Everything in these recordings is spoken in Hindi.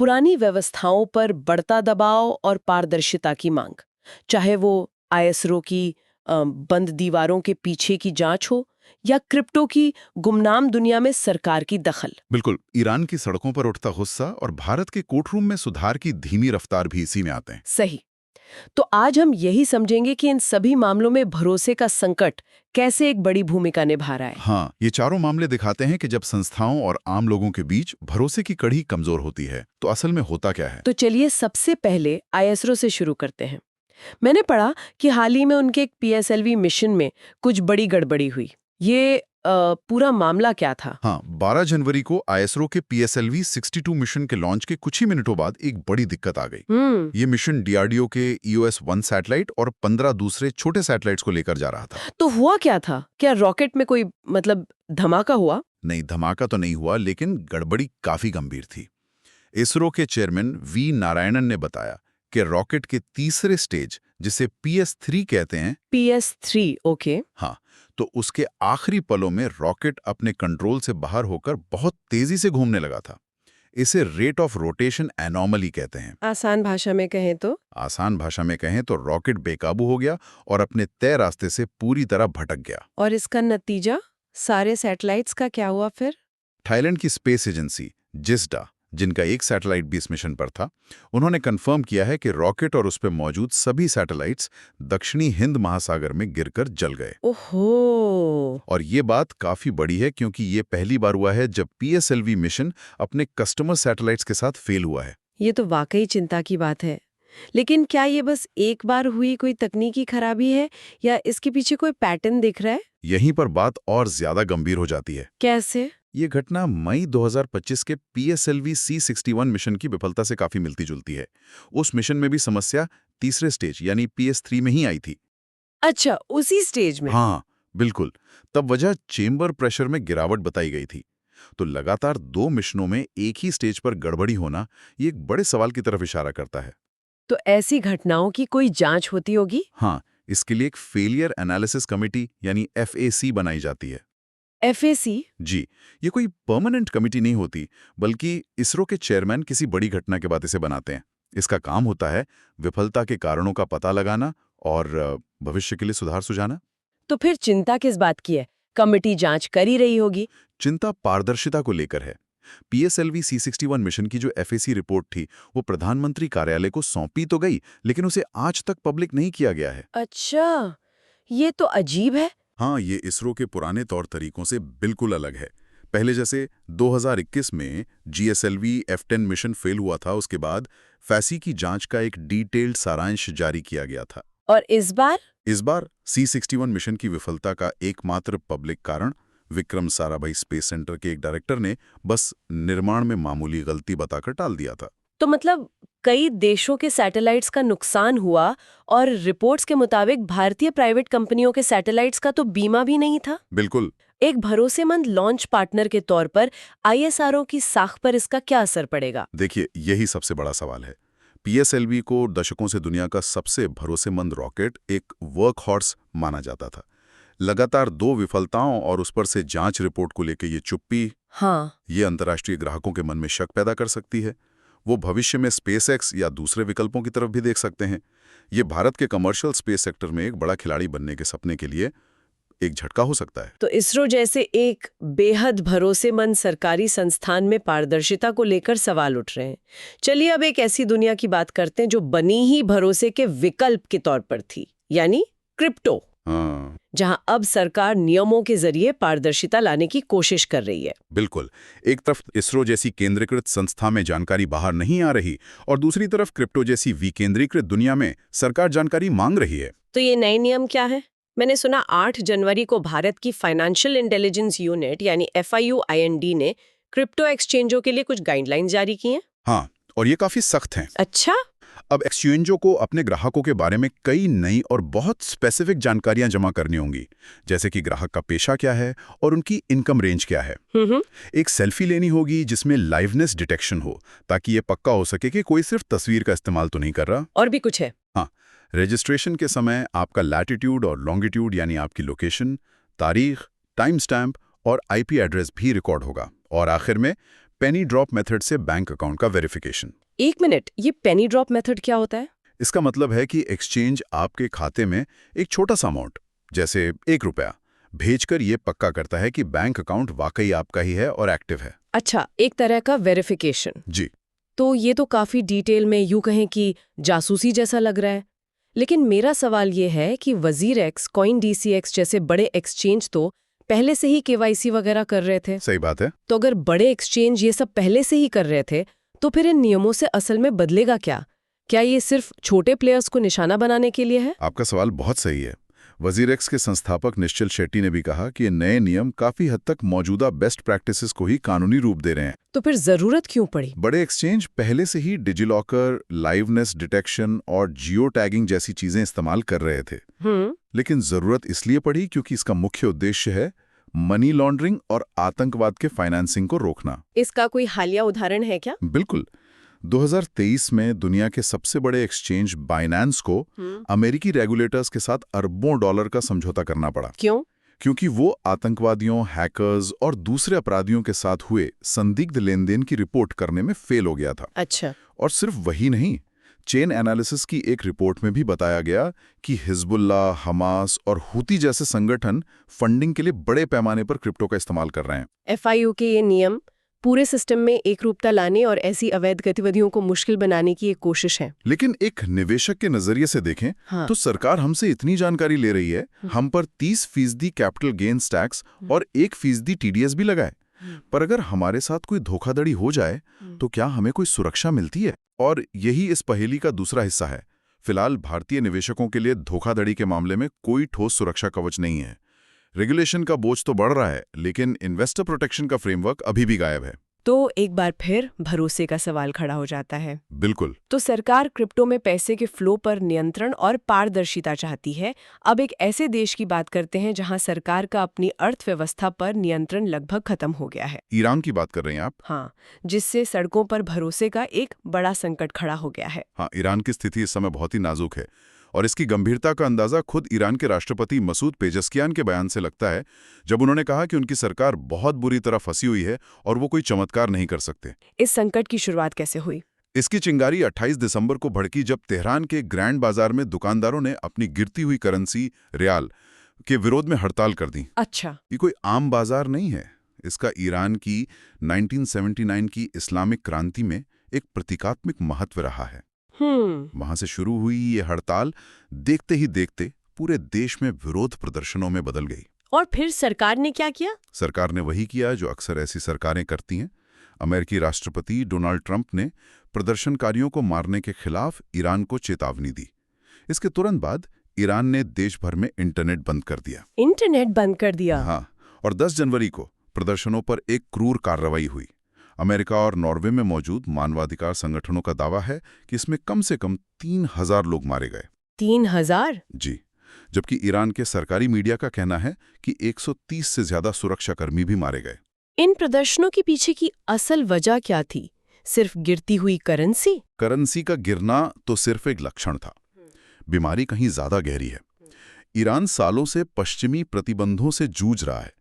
पुरानी व्यवस्थाओं पर बढ़ता दबाव और पारदर्शिता की मांग, चाहे वो आईएसआरओ की बंद दीवारों के पीछे की जांच हो या क्रिप्टो की गुमनाम दुनिया में सरकार की दखल। बिल्कुल, ईरान की सड़कों पर उठता गुस्सा और भारत के कोर्टरूम में सुधार की धीमी रफ्तार भी इसी में आते हैं। सही। तो आज हम यही समझेंगे कि इन सभी मामलों में भरोसे का संकट कैसे एक बड़ी भूमिका निभा रहा है। हाँ, ये चारों मामले दिखाते हैं कि जब संस्थाओं और आम लोगों के बीच भरोसे की कड़ी कमजोर होती है तो असल में होता क्या है। तो चलिए सबसे पहले आईएसआरओ से शुरू करते हैं। मैंने पढ़ा कि हाल ही में उनके एक पीएसएलवी मिशन में कुछ बड़ी गड़बड़ी हुई। ये पूरा मामला क्या था? हाँ, 12 जनवरी को आईएसआरओ के पीएसएलवी 62 मिशन के लॉन्च के कुछ ही मिनटों बाद एक बड़ी दिक्कत आ गई। ये मिशन डीआरडीओ के EOS-1 सैटेलाइट और 15 दूसरे छोटे सैटेलाइट्स को लेकर जा रहा था। तो हुआ क्या था? क्या रॉकेट में कोई धमाका हुआ? नहीं, धमाका तो नहीं हुआ, लेकिन गड़बड़ी काफी गंभीर थी। इसरो के चेयरमैन वी नारायणन ने बताया कि रॉकेट के तीसरे स्टेज, जिसे PS-3 कहते हैं, PS-3, ओके। हाँ, तो उसके आखिरी पलों में रॉकेट अपने कंट्रोल से बाहर होकर बहुत तेजी से घूमने लगा था। इसे रेट ऑफ रोटेशन एनॉमली कहते हैं। आसान भाषा में कहें तो? आसान भाषा में कहें तो रॉकेट बेकाबू हो गया और अपने तय रास्ते से पूरी तरह भटक गया। और इसका नतीजा? सारे सैटेलाइट्स का क्या हुआ फिर? थाईलैंड की स्पेस एजेंसी जिस्डा, जिनका एक सैटेलाइट भी इस मिशन पर था, उन्होंने कंफर्म किया है कि रॉकेट और उस पर मौजूद सभी सैटेलाइट्स दक्षिणी हिंद महासागर में गिरकर जल गए। ओहो! और ये बात काफी बड़ी है क्योंकि ये पहली बार हुआ है जब पीएसएलवी मिशन अपने कस्टमर सैटेलाइट्स के साथ फेल हुआ है। ये तो वाकई चिंता की बात है। लेकिन क्या ये बस एक बार हुई कोई तकनीकी खराबी है या इसके पीछे कोई पैटर्न दिख रहा है? यहीं पर बात और ज्यादा गंभीर हो जाती है। कैसे? ये घटना मई 2025 के पीएसएलवी C61 मिशन की विफलता से काफी मिलती जुलती है। उस मिशन में भी समस्या तीसरे स्टेज यानी PS-3 में ही आई थी। अच्छा, उसी स्टेज में? हाँ, बिल्कुल। तब वजह चेंबर प्रेशर में गिरावट बताई गई थी। तो लगातार 2 मिशनों में एक ही स्टेज पर गड़बड़ी होना ये एक बड़े सवाल की तरफ इशारा करता है। तो ऐसी घटनाओं की कोई जांच होती होगी? हाँ, इसके लिए एक फेलियर एनालिसिस कमेटी यानी FAC बनाई जाती है। FAC? जी, ये कोई परमानेंट कमेटी नहीं होती, बल्कि इसरो के चेयरमैन किसी बड़ी घटना के बाद इसे बनाते हैं। इसका काम होता है विफलता के कारणों का पता लगाना और भविष्य के लिए सुधार सुझाना। तो फिर चिंता किस बात की है? कमिटी जांच कर ही रही होगी। चिंता पारदर्शिता को लेकर है। पीएसएलवी C61 मिशन की जो FAC रिपोर्ट थी, वो प्रधानमंत्री कार्यालय को सौंपी तो गई, लेकिन उसे आज तक पब्लिक नहीं किया गया है। अच्छा, ये तो अजीब है। हाँ, ये इसरो के पुराने तौर तरीकों से बिल्कुल अलग है। पहले जैसे 2021 में GSLV F10 मिशन फेल हुआ था, उसके बाद फैसी की जांच का एक डिटेल्ड सारांश जारी किया गया था। और इस बार? इस बार C61 मिशन की विफलता का एकमात्र पब्लिक कारण विक्रम साराभाई स्पेस सेंटर के एक डायरेक्टर ने बस निर्माण में मामूली गलती बताकर टाल दिया था। तो कई देशों के सैटेलाइट्स का नुकसान हुआ और रिपोर्ट्स के मुताबिक भारतीय प्राइवेट कंपनियों के सैटेलाइट्स का तो बीमा भी नहीं था। बिल्कुल। एक भरोसेमंद लॉन्च पार्टनर के तौर पर आईएसआरओ की साख पर इसका क्या असर पड़ेगा? देखिए, यही सबसे बड़ा सवाल है। पीएसएलवी को दशकों से दुनिया का सबसे भरोसेमंद रॉकेट, एक वर्क हॉर्स माना जाता था। लगातार 2 विफलताओं और उस पर से जांच रिपोर्ट को लेकर ये चुप्पी, हाँ, ये अंतर्राष्ट्रीय ग्राहकों के मन में शक पैदा कर सकती है। वो भविष्य में स्पेसएक्स या दूसरे विकल्पों की तरफ भी देख सकते हैं। ये भारत के कमर्शियल स्पेस सेक्टर में एक बड़ा खिलाड़ी बनने के सपने के लिए एक झटका हो सकता है। तो इसरो जैसे एक बेहद भरोसेमंद सरकारी संस्थान में पारदर्शिता को लेकर सवाल उठ रहे हैं। चलिए अब एक ऐसी दुनिया की बात करते हैं जो बनी ही भरोसे के विकल्प के तौर पर थी, यानी क्रिप्टो। हाँ, जहां अब सरकार नियमों के जरिए पारदर्शिता लाने की कोशिश कर रही है। बिल्कुल। एक तरफ इसरो जैसी केंद्रीकृत संस्था में जानकारी बाहर नहीं आ रही और दूसरी तरफ क्रिप्टो जैसी विकेंद्रीकृत दुनिया में सरकार जानकारी मांग रही है। तो ये नए नियम क्या है? मैंने सुना 8 जनवरी को भारत की फाइनेंशियल इंटेलिजेंस यूनिट यानी FIU-IND ने क्रिप्टो एक्सचेंजों के लिए कुछ गाइडलाइंस जारी की हैं। हाँ, और ये काफी सख्त हैं। अच्छा? अब एक्सचेंजों को अपने ग्राहकों के बारे में कई नई और बहुत स्पेसिफिक जानकारियां जमा करनी होंगी, जैसे कि ग्राहक का पेशा क्या है और उनकी इनकम रेंज क्या है। एक सेल्फी लेनी होगी जिसमें लाइवनेस डिटेक्शन हो, ताकि ये पक्का हो सके कि कोई सिर्फ तस्वीर का इस्तेमाल तो नहीं कर रहा। और भी कुछ है? हाँ, रजिस्ट्रेशन के समय आपका लैटिट्यूड और लॉन्गिट्यूड यानी आपकी लोकेशन, तारीख, टाइम स्टैम्प और IP एड्रेस भी रिकॉर्ड होगा। और आखिर में पेनी ड्रॉप मेथड से बैंक अकाउंट का वेरिफिकेशन। 1 मिनट, ये पेनी ड्रॉप मेथड क्या होता है? इसका मतलब है कि एक्सचेंज आपके खाते में एक छोटा सा अमाउंट, जैसे 1 रुपया, भेजकर ये पक्का करता है कि बैंक अकाउंट वाकई आपका ही है और एक्टिव है। अच्छा, एक तरह का वेरिफिकेशन। जी। तो ये तो काफी डिटेल में यूं कहें कि जासूसी जैसा लग रहा है। लेकिन मेरा सवाल ये है कि वजीरएक्स, CoinDCX जैसे बड़े एक्सचेंज तो पहले से ही KYC वगैरह कर रहे थे। सही बात है। तो अगर बड़े एक्सचेंज ये सब पहले से ही कर रहे थे, तो फिर इन नियमों से असल में बदलेगा क्या? क्या ये सिर्फ छोटे प्लेयर्स को निशाना बनाने के लिए है? आपका सवाल बहुत सही है। वजीरएक्स के संस्थापक निश्चल शेट्टी ने भी कहा कि ये नए नियम काफी हद तक मौजूदा बेस्ट प्रैक्टिसेस को ही कानूनी रूप दे रहे हैं। तो फिर जरूरत क्यों पड़ी? बड़े एक्सचेंज पहले से ही डिजिलॉकर, लाइवनेस डिटेक्शन और जियो टैगिंग जैसी चीजें इस्तेमाल कर रहे थे। लेकिन जरूरत इसलिए पड़ी क्योंकि इसका मुख्य उद्देश्य है मनी लॉन्ड्रिंग और आतंकवाद के फाइनेंसिंग को रोकना। इसका कोई हालिया उदाहरण है क्या? बिल्कुल। 2023 में दुनिया के सबसे बड़े एक्सचेंज बाइनेंस को अमेरिकी रेगुलेटर्स के साथ अरबों डॉलर का समझौता करना पड़ा। क्यों? क्योंकि वो आतंकवादियों, हैकर्स और दूसरे अपराधियों के साथ हुए संदिग्ध लेनदेन की रिपोर्ट करने में फेल हो गया था। अच्छा। और सिर्फ वही नहीं, चेन एनालिसिस की एक रिपोर्ट में भी बताया गया कि हिजबुल्लाह, हमास और हुती जैसे संगठन फंडिंग के लिए बड़े पैमाने पर क्रिप्टो का इस्तेमाल कर रहे हैं। FIU के ये नियम पूरे सिस्टम में एकरूपता लाने और ऐसी अवैध गतिविधियों को मुश्किल बनाने की एक कोशिश है। लेकिन एक निवेशक के नजरिए से देखें तो सरकार हमसे इतनी जानकारी ले रही है, हम पर 30% कैपिटल गेन्स टैक्स और 1% TDS भी लगाए। पर अगर हमारे साथ कोई धोखाधड़ी हो जाए तो क्या हमें कोई सुरक्षा मिलती है? और यही इस पहेली का दूसरा हिस्सा है। फिलहाल भारतीय निवेशकों के लिए धोखाधड़ी के मामले में कोई ठोस सुरक्षा कवच नहीं है। रेगुलेशन का बोझ तो बढ़ रहा है, लेकिन इन्वेस्टर प्रोटेक्शन का फ्रेमवर्क अभी भी गायब है। तो एक बार फिर भरोसे का सवाल खड़ा हो जाता है। बिल्कुल। तो सरकार क्रिप्टो में पैसे के फ्लो पर नियंत्रण और पारदर्शिता चाहती है। अब एक ऐसे देश की बात करते हैं जहां सरकार का अपनी अर्थव्यवस्था पर नियंत्रण लगभग खत्म हो गया है। ईरान की बात कर रहे हैं आप? हाँ, जिससे सड़कों पर भरोसे का एक बड़ा संकट खड़ा हो गया है। हाँ, ईरान की स्थिति इस समय बहुत ही नाजुक है और इसकी गंभीरता का अंदाजा खुद ईरान के राष्ट्रपति मसूद पेजेस्कियान के बयान से लगता है, जब उन्होंने कहा कि उनकी सरकार बहुत बुरी तरह फंसी हुई है और वो कोई चमत्कार नहीं कर सकते। इस संकट की शुरुआत कैसे हुई? इसकी चिंगारी 28 दिसंबर को भड़की जब तेहरान के ग्रैंड बाजार में दुकानदारों ने अपनी गिरती हुई करेंसी रियाल के विरोध में हड़ताल कर दी। अच्छा। ये कोई आम बाजार नहीं है, इसका ईरान की 1979 की इस्लामिक क्रांति में एक प्रतीकात्मक महत्व रहा है। वहां से शुरू हुई ये हड़ताल देखते ही देखते पूरे देश में विरोध प्रदर्शनों में बदल गई। और फिर सरकार ने क्या किया? सरकार ने वही किया जो अक्सर ऐसी सरकारें करती हैं। अमेरिकी राष्ट्रपति डोनाल्ड ट्रंप ने प्रदर्शनकारियों को मारने के खिलाफ ईरान को चेतावनी दी। इसके तुरंत बाद ईरान ने देश भर में इंटरनेट बंद कर दिया। इंटरनेट बंद कर दिया? हाँ, और 10 जनवरी को प्रदर्शनों पर एक क्रूर कार्रवाई हुई। अमेरिका और नॉर्वे में मौजूद मानवाधिकार संगठनों का दावा है कि इसमें कम से कम 3000 लोग मारे गए। 3000? जी, जबकि ईरान के सरकारी मीडिया का कहना है कि 130 से ज्यादा सुरक्षाकर्मी भी मारे गए। इन प्रदर्शनों के पीछे की असल वजह क्या थी? सिर्फ गिरती हुई करेंसी? करेंसी का गिरना तो सिर्फ एक लक्षण था, बीमारी कहीं ज्यादा गहरी है। ईरान सालों से पश्चिमी प्रतिबंधों से जूझ रहा है।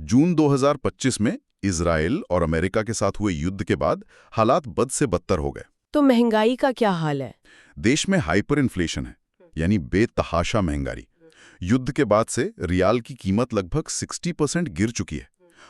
जून 2025 में इजराइल और अमेरिका के साथ हुए युद्ध के बाद हालात बद से बदतर हो गए। तो महंगाई का क्या हाल है? देश में हाइपर इन्फ्लेशन है, यानी बेतहाशा महंगाई। युद्ध के बाद से रियाल की कीमत लगभग 60% गिर चुकी है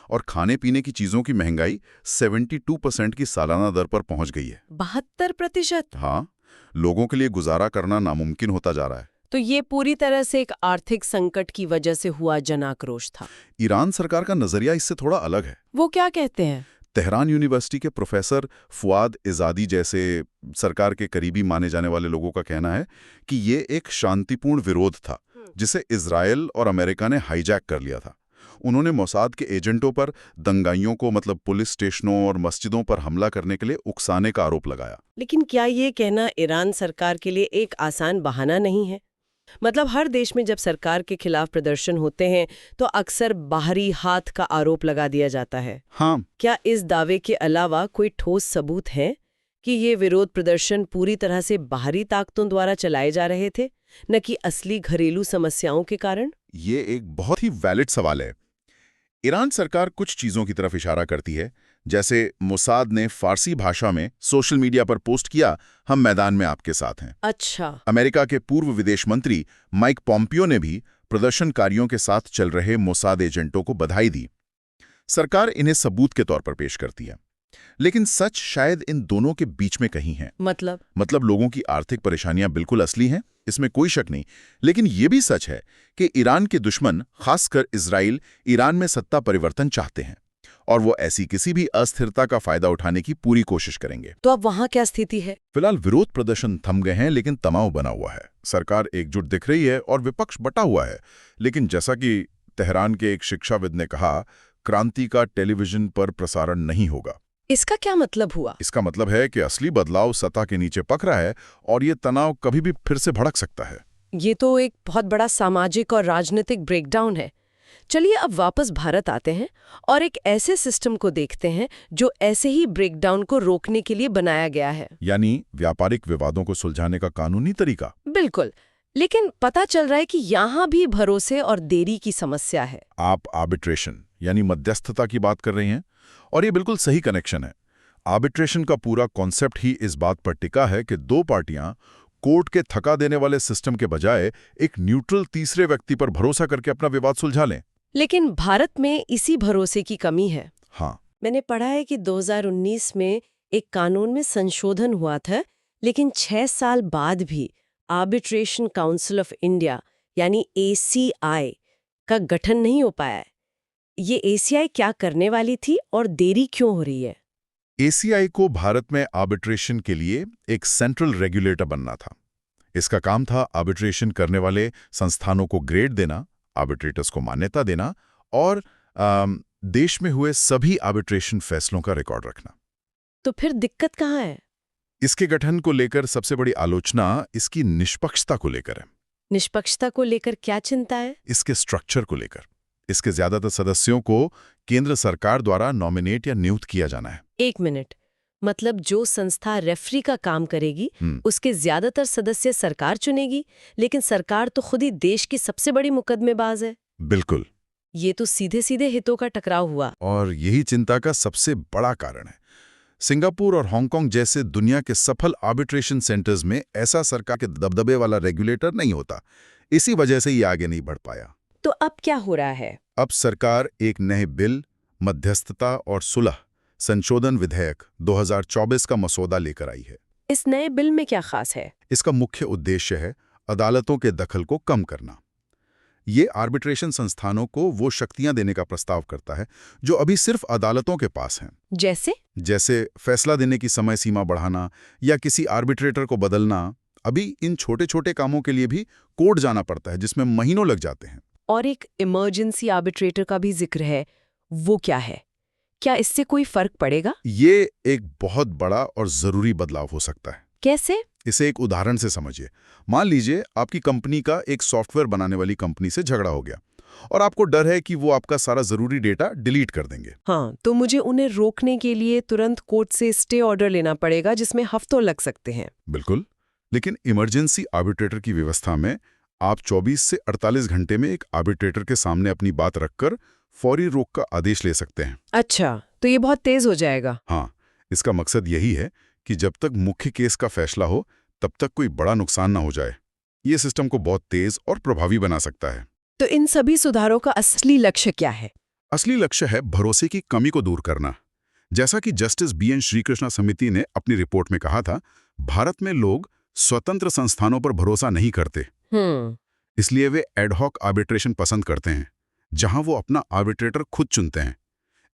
और खाने पीने की चीजों की महंगाई 72% की सालाना दर पर पहुंच गई है। 72%? हाँ, लोगों के लिए गुजारा करना नामुमकिन होता जा रहा है। तो ये पूरी तरह से एक आर्थिक संकट की वजह से हुआ जनाक्रोश था। ईरान सरकार का नजरिया इससे थोड़ा अलग है। वो क्या कहते हैं? तेहरान यूनिवर्सिटी के प्रोफेसर फुआद इजादी जैसे सरकार के करीबी माने जाने वाले लोगों का कहना है कि ये एक शांतिपूर्ण विरोध था जिसे इजराइल और अमेरिका ने हाईजैक कर लिया था। उन्होंने मोसाद के एजेंटों पर दंगाइयों को, मतलब पुलिस स्टेशनों और मस्जिदों पर हमला करने के लिए उकसाने का आरोप लगाया। लेकिन क्या ये कहना ईरान सरकार के लिए एक आसान बहाना नहीं है? मतलब हर देश में जब सरकार के खिलाफ प्रदर्शन होते हैं तो अक्सर बाहरी हाथ का आरोप लगा दिया जाता है। हाँ। क्या इस दावे के अलावा कोई ठोस सबूत है कि ये विरोध प्रदर्शन पूरी तरह से बाहरी ताकतों द्वारा चलाए जा रहे थे, न कि असली घरेलू समस्याओं के कारण? ये एक बहुत ही वैलिड सवाल है। ईरान सरकार कुछ चीजों की तरफ इशारा करती है, जैसे मोसाद ने फारसी भाषा में सोशल मीडिया पर पोस्ट किया, हम मैदान में आपके साथ हैं। अच्छा। अमेरिका के पूर्व विदेश मंत्री माइक पॉम्पियो ने भी प्रदर्शनकारियों के साथ चल रहे मोसाद एजेंटों को बधाई दी। सरकार इन्हें सबूत के तौर पर पेश करती है, लेकिन सच शायद इन दोनों के बीच में कहीं है। मतलब लोगों की आर्थिक परेशानियां बिल्कुल असली हैं, इसमें कोई शक नहीं, लेकिन ये भी सच है कि ईरान के दुश्मन, खासकर इजराइल, ईरान में सत्ता परिवर्तन चाहते हैं और वो ऐसी किसी भी अस्थिरता का फायदा उठाने की पूरी कोशिश करेंगे। तो अब वहां क्या स्थिति है? फिलहाल विरोध प्रदर्शन थम गए हैं, लेकिन तनाव बना हुआ है। सरकार एकजुट दिख रही है और विपक्ष बटा हुआ है, लेकिन जैसा कि तेहरान के एक शिक्षाविद ने कहा, क्रांति का टेलीविजन पर प्रसारण नहीं होगा। इसका क्या मतलब हुआ? इसका मतलब है कि असली बदलाव सत्ता के नीचे पक रहा है और ये तनाव कभी भी फिर से भड़क सकता है। ये तो एक बहुत बड़ा सामाजिक और राजनीतिक ब्रेकडाउन है। चलिए अब वापस भारत आते हैं और एक ऐसे सिस्टम को देखते हैं जो ऐसे ही ब्रेकडाउन को रोकने के लिए बनाया गया है। यानी व्यापारिक विवादों को सुलझाने का कानूनी तरीका। बिल्कुल, लेकिन पता चल रहा है कि यहाँ भी भरोसे और देरी की समस्या है। आप आर्बिट्रेशन यानी मध्यस्थता की बात कर रही हैं, और ये बिल्कुल सही कनेक्शन है। आर्बिट्रेशन का पूरा कॉन्सेप्ट ही इस बात पर टिका है कि दो पार्टियां कोर्ट के थका देने वाले सिस्टम के बजाय एक न्यूट्रल तीसरे व्यक्ति पर भरोसा करके अपना विवाद सुलझा लें। लेकिन भारत में इसी भरोसे की कमी है। हाँ, मैंने पढ़ा है कि 2019 में एक कानून में संशोधन हुआ था, लेकिन 6 साल बाद भी आर्बिट्रेशन काउंसिल ऑफ इंडिया यानी ACI का गठन नहीं हो पाया है। ये ACI क्या करने वाली थी और देरी क्यों हो रही है? ACI को भारत में आर्बिट्रेशन के लिए एक सेंट्रल रेगुलेटर बनना था। इसका काम था आर्बिट्रेशन करने वाले संस्थानों को ग्रेड देना, आर्बिट्रेटर्स को मान्यता देना और देश में हुए सभी आर्बिट्रेशन फैसलों का रिकॉर्ड रखना। तो फिर दिक्कत कहाँ है? इसके गठन को लेकर सबसे बड़ी आलोचना इसकी निष्पक्षता को लेकर है। निष्पक्षता को लेकर क्या चिंता है? इसके स्ट्रक्चर को लेकर। इसके ज्यादातर सदस्यों को केंद्र सरकार द्वारा नॉमिनेट या नियुक्त किया जाना है। एक मिनट, मतलब जो संस्था रेफरी का काम करेगी उसके ज्यादातर सदस्य सरकार चुनेगी, लेकिन सरकार तो खुद ही देश की सबसे बड़ी मुकदमेबाज है। बिल्कुल। ये तो सीधे सीधे हितों का टकराव हुआ। और यही चिंता का सबसे बड़ा कारण है। सिंगापुर और हांगकांग जैसे दुनिया के सफल आर्बिट्रेशन सेंटर्स में ऐसा सरकार के दबदबे वाला रेगुलेटर नहीं होता। इसी वजह से ये आगे नहीं बढ़ पाया। तो अब क्या हो रहा है? अब सरकार एक नए बिल, मध्यस्थता और सुलह संशोधन विधेयक 2024 का मसौदा लेकर आई है। इस नए बिल में क्या खास है? इसका मुख्य उद्देश्य है अदालतों के दखल को कम करना। ये आर्बिट्रेशन संस्थानों को वो शक्तियां देने का प्रस्ताव करता है जो अभी सिर्फ अदालतों के पास हैं। जैसे फैसला देने की समय सीमा बढ़ाना या किसी आर्बिट्रेटर को बदलना। अभी इन छोटे छोटे कामों के लिए भी कोर्ट जाना पड़ता है, जिसमें महीनों लग जाते हैं। और एक इमरजेंसी आर्बिट्रेटर का भी जिक्र है, वो क्या है? क्या इससे कोई फर्क पड़ेगा? ये एक बहुत बड़ा और जरूरी बदलाव हो सकता है। कैसे? इसे एक उदाहरण से समझिए। मान लीजिए आपकी कंपनी का एक सॉफ्टवेयर बनाने वाली कंपनी से झगड़ा हो गया और आपको डर है कि वो आपका सारा जरूरी डेटा डिलीट कर देंगे। हाँ, तो मुझे उन्हें रोकने के लिए तुरंत कोर्ट से स्टे ऑर्डर लेना पड़ेगा, जिसमें हफ्तों लग सकते हैं। बिल्कुल, लेकिन इमरजेंसी आर्बिट्रेटर की व्यवस्था में आप 24 से 48 घंटे में एक आर्बिट्रेटर के सामने अपनी बात रखकर फौरी रोक का आदेश ले सकते हैं। अच्छा, तो ये बहुत तेज हो जाएगा। हाँ, इसका मकसद यही है कि जब तक मुख्य केस का फैसला हो तब तक कोई बड़ा नुकसान ना हो जाए। ये सिस्टम को बहुत तेज और प्रभावी बना सकता है। तो इन सभी सुधारों का असली लक्ष्य क्या है? असली लक्ष्य है भरोसे की कमी को दूर करना। जैसा कि जस्टिस BN श्रीकृष्णा समिति ने अपनी रिपोर्ट में कहा था, भारत में लोग स्वतंत्र संस्थानों पर भरोसा नहीं करते। इसलिए वे एडहॉक आर्बिट्रेशन पसंद करते हैं, जहां वो अपना आर्बिट्रेटर खुद चुनते हैं।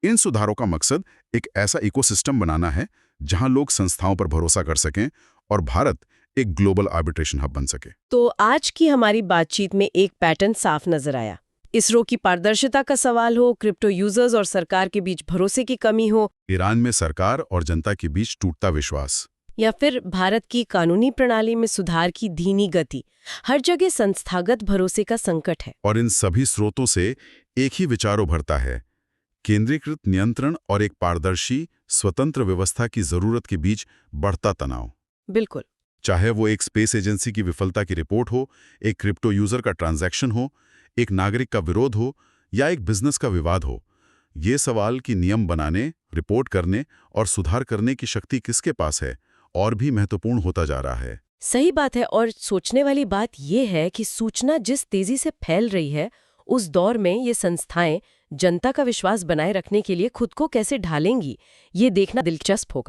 इन सुधारों का मकसद एक ऐसा इकोसिस्टम बनाना है जहां लोग संस्थाओं पर भरोसा कर सकें और भारत एक ग्लोबल आर्बिट्रेशन हब बन सके। तो आज की हमारी बातचीत में एक पैटर्न साफ नजर आया। इसरो की पारदर्शिता का सवाल हो, क्रिप्टो यूजर्स और सरकार के बीच भरोसे की कमी हो, ईरान में सरकार और जनता के बीच टूटता विश्वास, या फिर भारत की कानूनी प्रणाली में सुधार की धीमी गति, हर जगह संस्थागत भरोसे का संकट है। और इन सभी स्रोतों से एक ही विचार उभरता है, केंद्रीकृत नियंत्रण और एक पारदर्शी स्वतंत्र व्यवस्था की जरूरत के बीच बढ़ता तनाव। बिल्कुल। चाहे वो एक स्पेस एजेंसी की विफलता की रिपोर्ट हो, एक क्रिप्टो यूजर का ट्रांजैक्शन हो, एक नागरिक का विरोध हो या एक बिजनेस का विवाद हो, ये सवाल कि नियम बनाने, रिपोर्ट करने और सुधार करने की शक्ति किसके पास है, और भी महत्वपूर्ण होता जा रहा है। सही बात है। और सोचने वाली बात यह है कि सूचना जिस तेजी से फैल रही है, उस दौर में ये संस्थाएं जनता का विश्वास बनाए रखने के लिए खुद को कैसे ढालेंगी, ये देखना दिलचस्प होगा।